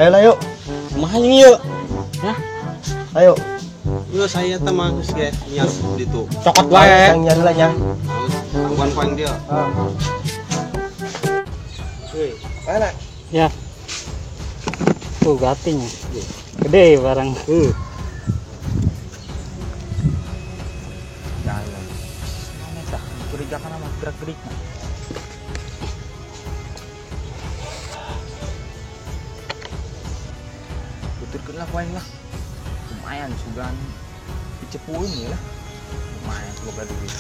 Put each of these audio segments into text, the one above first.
Ayo lah yuk. Mahanya yuk. Hah? Ayo. Yuk saya teman guys, nyar itu. Cokot wae. Yang nyari lah yang. Tangguan poin dia. Wih, mana? Ya. Tuh gating. Gede barang. Jalan. Mana sah? Curigakan sama gerak-gerik. Puturkan lah poin lah. Lumayan sugan dicepuin ya lah. Lumayan semoga duit.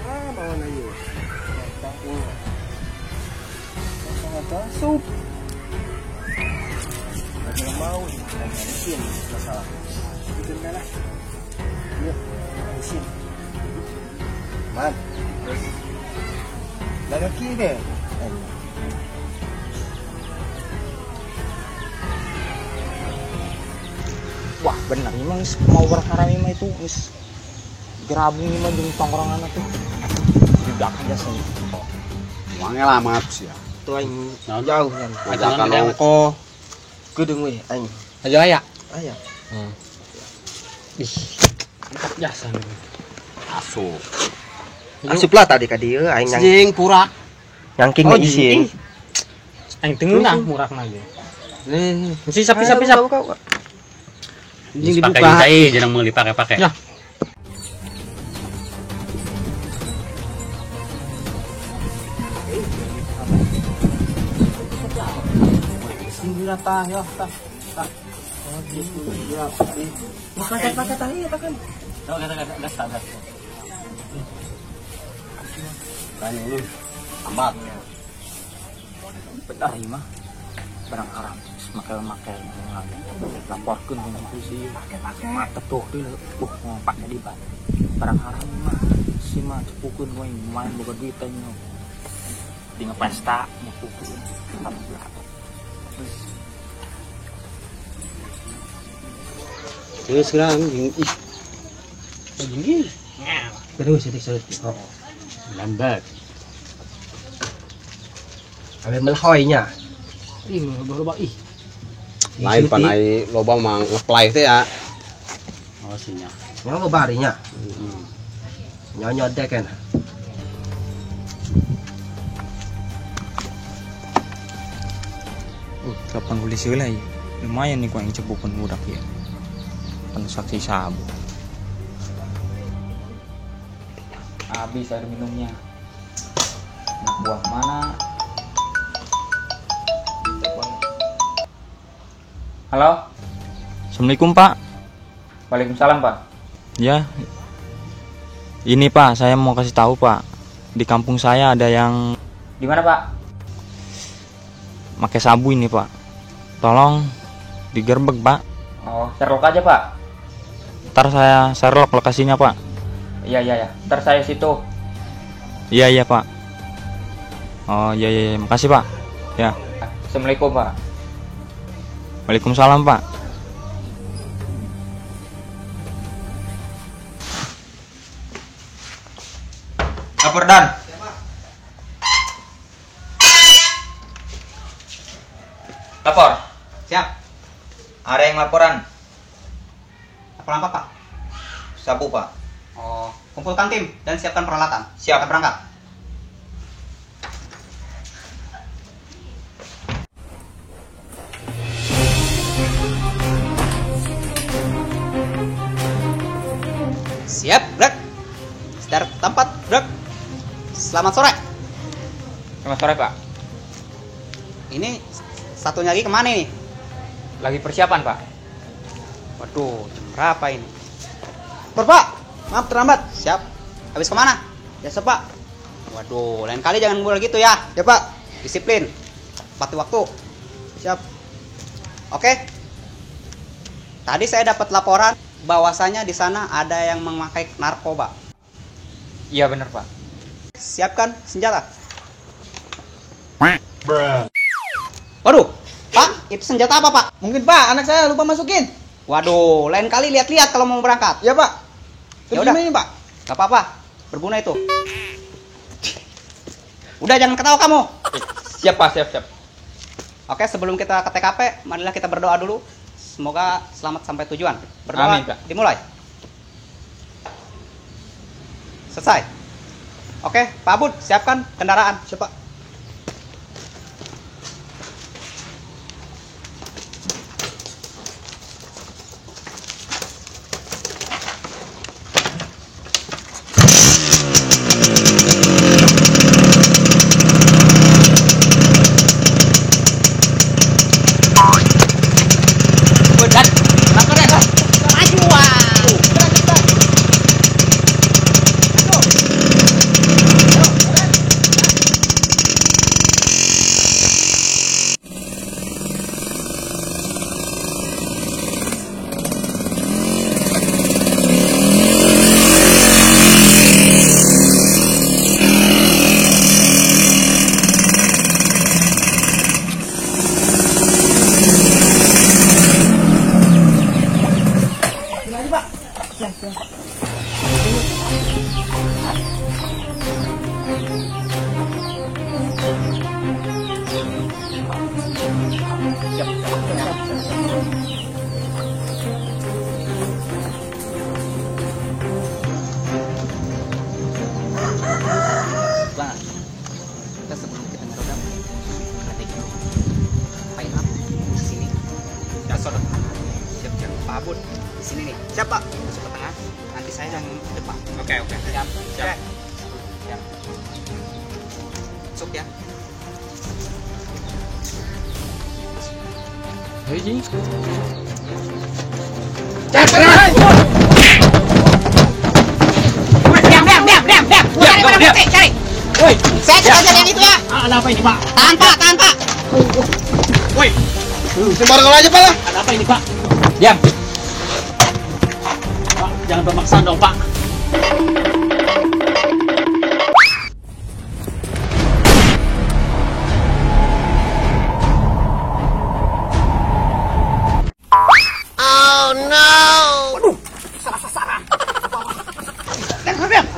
Mana yuk? Ada sup. Ada mau habisin masalah. Bikin lah. Yuk, habisin. Man. Lagi deh. Wah benar memang mau berharap mah itu is gerabung mah jeung tongkrongan tuh tidak aja sih. Uangnya lama sih ya. Tuh aing jauh kan. Ajakan ongko. Kudu we aing. Aja aya. Aya. Ih. Jasa nih. Asup. Asup lah tadi ka dieu aing yang Jing pura. nyangking isin. Aing tengah murakna ge. Si sapi. Jing Pakai dibuka. bisa jangan mau dipakai-pakai. Ya. Bismillah tah ya tah. Pakai tahi ya kan. Gas. Tanya lu. Ambat. Benar ieu mah barang haram. Makel laporkeun ke polisi. Mantep tuh dia. Ngompak di ban. Barang haram mah si mah cepukeun we main boga duit teh nya. Di ngepesta nyepukeun. Terus sekarang jing ih. Begini. Terus sedikit. Oh. Lambat. Abe melhoynya. Ih, loba ih. Lain panai loba mang ngeplay teh ya. Oh sinya. Yang lo barinya. Nyonyot deh kan. Kapan polisi lah ya. Lumayan nih kau yang cepukeun budak ya. Kan saksi sabu. Habis air minumnya. Anak buah mana? Halo. Assalamualaikum Pak. Waalaikumsalam Pak. Ya. Ini Pak, saya mau kasih tahu Pak. Di kampung saya ada yang. Di mana Pak? Pakai sabu ini Pak. Tolong digerbek Pak. Oh, Sherlock aja Pak. Ntar saya Sherlock lokasinya Pak. Iya. Ntar saya situ. Iya Pak. Oh iya. Makasih Pak. Ya. Assalamualaikum Pak. Waalaikumsalam Pak. Lapor Dan. Lapor. Siap. Ada yang laporan. Laporan apa, Pak? Sabu Pak. Oh, kumpulkan tim dan siapkan peralatan. Siap. Kita berangkat. Siap, Brek. Start tempat, Brek. Selamat sore. Selamat sore Pak. Ini satunya lagi kemana ini? Lagi persiapan Pak. Waduh, jam berapa ini? Pak, maaf terlambat. Siap. Habis kemana? Biasa Pak. Waduh, lain kali jangan ngulur gitu ya. Ya Pak, disiplin. Pati waktu. Siap. Oke. Tadi saya dapat laporan bahwasanya di sana ada yang memakai narkoba. Iya benar Pak. Siapkan senjata. Waduh, Pak, itu senjata apa Pak? Mungkin Pak, anak saya lupa masukin. Waduh, lain kali lihat-lihat kalau mau berangkat. Ya Pak. Ya udah. Ini Pak. Gak apa-apa, berguna itu. Udah jangan ketawa kamu. Siap Pak, siap. Oke, sebelum kita ke TKP, marilah kita berdoa dulu. Semoga selamat sampai tujuan. Berdoa. Amin, Pak. Dimulai. Selesai. Oke, Pak Bud, siapkan kendaraan. Cepat. Kita sebelum kita ngerodam, strategi. Pain up di sini. Dasar. Siap. Pak Bud di sini nih. Siap, Pak. Masuk ke tengah. Nanti saya yang ke depan. Oke. Siap. Masuk ya. Diam. Cari. Woi, saya sengaja yang itu ya. Ada apa ini, Pak? Tahan, Pak. Woi, Sembarangan aja, Pak lah. ada apa ini, Pak? Diam. Pak, jangan bermaksud dong, Pak.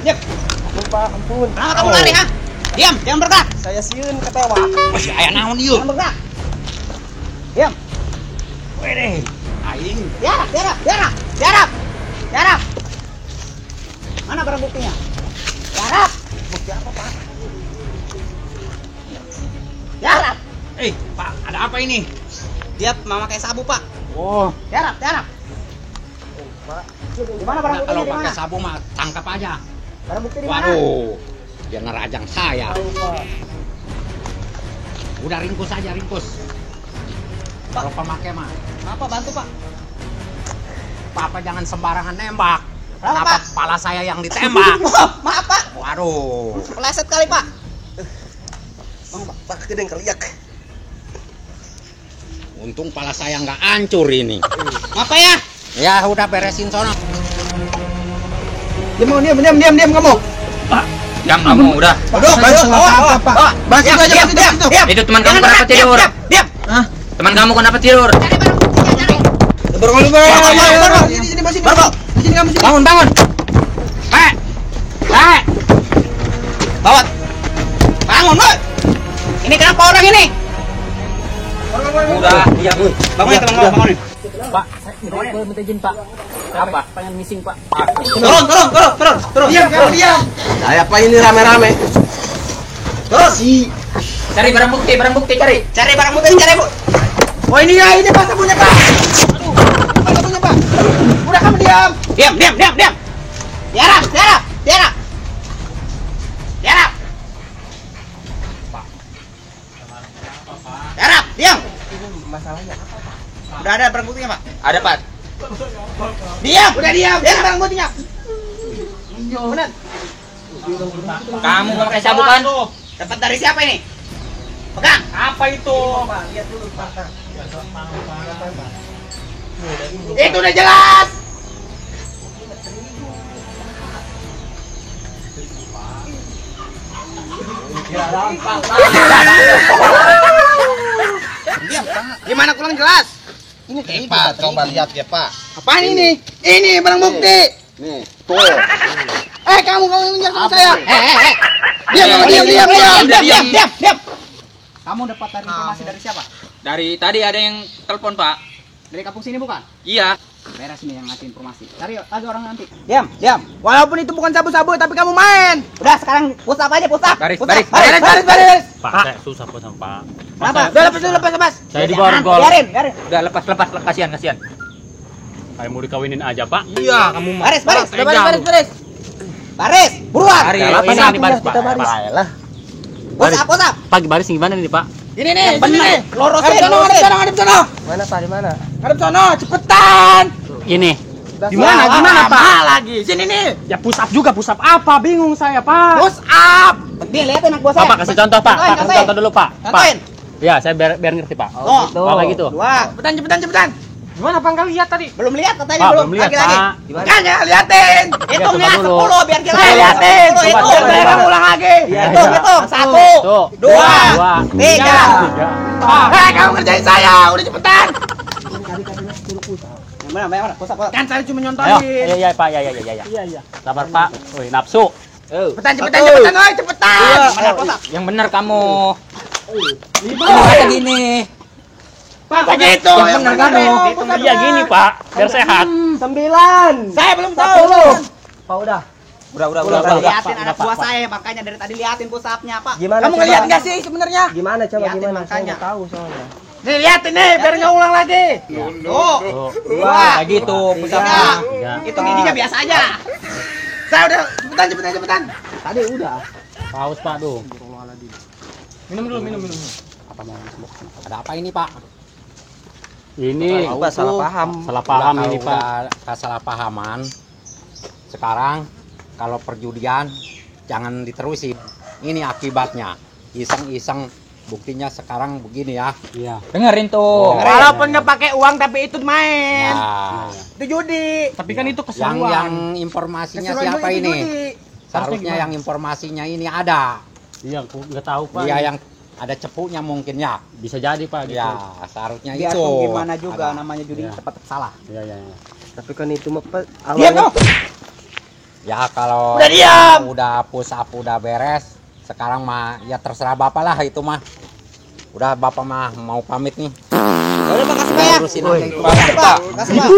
Diam. Pak, ampun. Kenapa kamu lari, ha? Diam, jangan bergerak. Saya sieun ketewa. Masih aya naon ieu? Jangan bergerak. Diam. Wede. Aing. Tiarap. Mana barang buktinya? Tiarap. Bukti apa, Pak? Tiarap. Pak, ada apa ini? Dia memakai sabu, Pak. Oh, Tiarap. Pak. Di mana barang buktinya? kalau Di mana? pakai sabu mah tangkap aja. Barang bukti di mana? Waduh, dia nerajang saya. Tahu, Pak. Udah ringkus aja, ringkus. Kalau pemakai mah, Apa bantu, Pak? Papa jangan sembarangan nembak. Kenapa, Kenapa Pak? kepala saya yang ditembak? Maaf, Pak. Waduh. Keleset kali, Pak. Pak kedeng kaliak. Untung pala saya nggak hancur ini. Apa ya? Ya udah beresin sono. Diam kamu. Diam kamu udah. Aduh, apa, Pak? Masih aja. Itu teman kamu kenapa tidur? Diam. Teman kamu kenapa tidur? Cari barang buktinya, cari. Sini masih. Sini kamu sini. Bangun. Bawat. Bangun, Boy. Ini kenapa orang ini? Udah, diam. Bangun, teman kamu, bangun. Pak, boleh minta izin, Pak. Apa? Pengen missing, Pak. Turun. Diam. Apa ini rame-rame? Terus. Cari barang bukti, cari. Cari barang bukti, cari, Bu. Oh ini Pak sabunnya, Pak. Aduh, sabunnya, Pak. Udah kamu diam. Diam. Tiarap. Tiarap, diam. Masalahnya apa, Pak? Udah ada barang buktinya, Pak. Ada, Pak. Diam. Udah diam. Barang buktinya. Benar. Kamu memakai sabu kan? Dapat dari siapa ini? Pegang. Apa itu? Pak, lihat dulu, Pak. Itu udah jelas. Diam. Gimana kurang jelas? Ini Pak, coba lihat ya, Pak. Apaan ini? Ini barang bukti. Nih, tuh. Kamu ngejar sama saya. Diam. Diam. Kamu dapat dari informasi dari siapa? Dari tadi ada yang telepon, Pak. Dari kampung sini bukan? Iya. Beres ini yang ngasih informasi. Cari lagi orang nanti. Diam. Walaupun itu bukan sabu-sabu tapi kamu main. Udah sekarang push up aja, push up. Baris. Baris. Pak, saya susah kok sama Pak. Kenapa? Udah lepas. Saya di borgol. Biarin. Udah lepas, kasihan. Kayak mau dikawinin aja, Pak. Iya, kamu mah. Baris. Pegang. Baris, buruan. Baris, Apa ini sapunya baris, kita Pak. baris. Ayolah. Push up. Pak, baris gimana nih, Pak? Ini nih, Yang benar. Lorosin. ngadep sono. Mana Pak? Di mana? Ngadep sono, cepetan. Ini. Gimana Pak? Lagi, sini nih. Ya push up juga, push up apa? Bingung saya, Pak. Push up. Nih, lihat anak buah saya. Pak, kasih contoh, Pak. Pak, kasih contoh dulu, Pak. Contohin. Ya, saya biar ngerti, Pak. Oh, Oh, kayak gitu. 2. Cepetan. Gimana Pak enggak lihat tadi? Belum lihat katanya, Pak, belum lihat, Lagi. Pak. Makanya liatin. Hitungnya coba dulu. 10 biar kita Saya liatin. Coba, Hitung, coba, saya coba. ulang lagi. Hitung. 1, Tuh. 2, 3. 3. Kamu ngerjain saya, udah cepetan. Yang mana? Push up. Kan saya cuma Ayo, nyontohin. iya Pak, iya. Sabar Pak. Woi, nafsu. Cepetan, oi, cepetan. Mana push up? Yang benar kamu. Kayak gini. Pak, begitu. Yang bener kamu. Iya gini, Pak, biar sehat. 9. Saya belum tahu. Pak udah. Udah. Liatin anak buah saya, makanya dari tadi liatin push up-nya, Pak. Gimana? Kamu ngeliat nggak sih sebenarnya? Gimana coba Liatin gimana? makanya. Saya nggak tahu soalnya. Nih liatin nih, biar nggak ulang lagi. Tuh. Tuh. 2. Kayak gitu, push up-nya. Ya. Hitung giginya biasa aja. Saya udah cepetan. Tadi udah. Paus, Pak, tuh. Minum dulu. Ada apa ini, Pak? Ini Pak salah paham. salah paham Udah, ini, kalau Pak. udah kesalahpahaman. Sekarang kalau perjudian jangan diterusin. Ini akibatnya. Iseng-iseng, buktinya sekarang begini ya. Iya. Dengerin tuh. Walaupun nggak pakai uang tapi itu main. Nah, Itu judi. Tapi kan itu yang keseruan. informasinya Keseruan siapa itu ini? judi. Seharusnya yang informasinya ini ada. Iya, aku nggak tahu, Pak. Dia yang ada cepunya mungkin ya. Bisa jadi, Pak, gitu. Ya, seharusnya Biar itu. gimana juga Ada. namanya judi Iya. cepat salah. Iya. Tapi kan itu mah Pak, Diam awalnya tuh. Ya kalau Udah diam. udah push up udah beres, sekarang mah ya terserah Bapak lah itu mah. Udah Bapak mah mau pamit nih. Udah Pak, kasih Pak ya. Urusin aja itu. Pak, kasih Pak.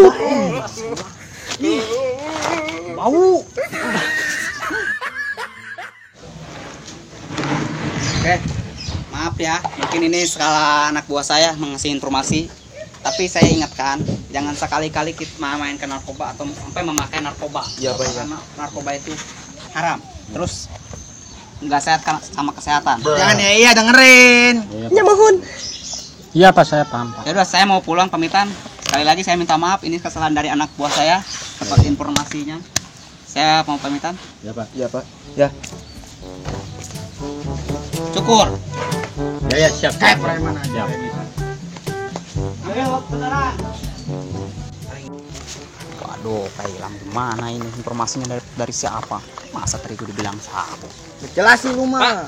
Bau. Oke. Maaf ya, mungkin ini skala anak buah saya mengasih informasi. Tapi saya ingatkan, jangan sekali-kali kita mainkan narkoba atau sampai memakai narkoba. Iya, Pak, ya. Karena narkoba itu haram. Terus nggak sehat sama kesehatan. Jangan ya, iya dengerin. ya mohon. Iya, Pak, saya paham, Pak. Ya udah, saya mau pulang pamitan. Sekali lagi saya minta maaf, ini kesalahan dari anak buah saya. Seperti informasinya. Saya mau pamitan. Iya, Pak. Iya Pak. Ya. Cukur. Ya, siap. Kayak preman aja. Ayo, saudara. Waduh, kayak hilang gimana ini informasinya dari siapa? Masa tadi gue dibilang sabu. Jelasin lu mah.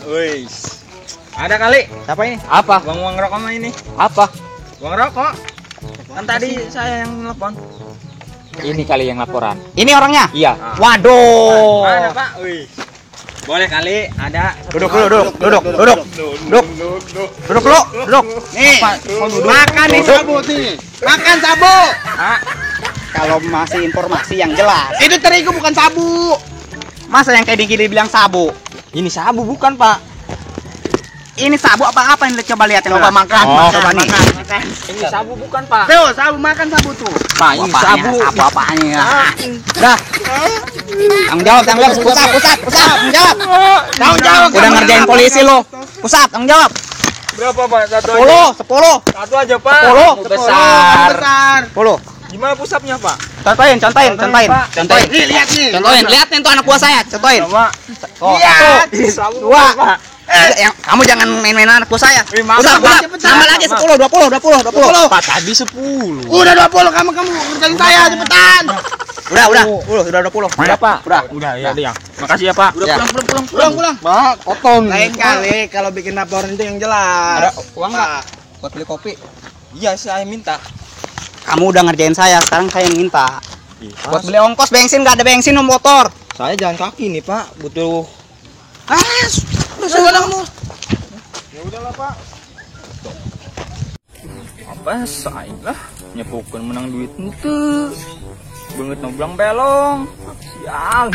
Ada kali. Siapa ini? Apa? Uang rokok mah ini. Apa? Uang rokok. Kan tadi saya yang nelpon. Ini kali yang laporan. Ini orangnya? Iya. Waduh. Ada, Pak. Wih. Boleh kali, ada. Duduk dulu. Nih, Makan nih sabu nih. Makan sabu. kalau masih informasi yang jelas. Itu terigu bukan sabu. Masa yang kayak gini bilang sabu? Ini sabu bukan, Pak. Ini sabu apa yang coba lihat yang Coba jelas. makan. Coba nih. Ini sabu bukan, Pak. Tuh, sabu makan sabu tuh. Pak, ini sabu. Sabu apaan ya? Udah. Tanggung jawab. Pusat. Tanggung jawab. Tanggung jawab. Udah ngerjain polisi lo. Pusat, tanggung jawab. Berapa, Pak? Satu aja. 10. Satu aja, Pak. 10. Besar. Besar. 10. Gimana pusapnya, Pak? Contohin. Pak. Contohin. Nih, lihat nih. Contohin, liatin tuh anak buah saya. Contohin. Coba. Oh, Lihat. Sabu, Dua. Pak. yang kamu jangan main-main anak buah saya. maaf, Udah, maaf. tambah lagi 10, 20. Pak, tadi 10. Udah 20 kamu ngerjain saya cepetan. Udah 20. Udah, Pak. Udah. Udah, ya. Makasih ya, Pak. Ya. Pulang. Mak, koton. Lain kali kalau bikin laporan itu yang jelas. Ada uang nggak? Buat beli kopi. Iya, saya minta. Kamu udah ngerjain saya, sekarang saya yang minta. Buat beli ongkos bensin, nggak ada bensin motor. Saya jalan kaki nih, Pak. Butuh. Udah sana kamu. Ya udahlah, Pak. pas aing lah nyepukeun menang duit henteu. Beungeut nu belang belong. Sial.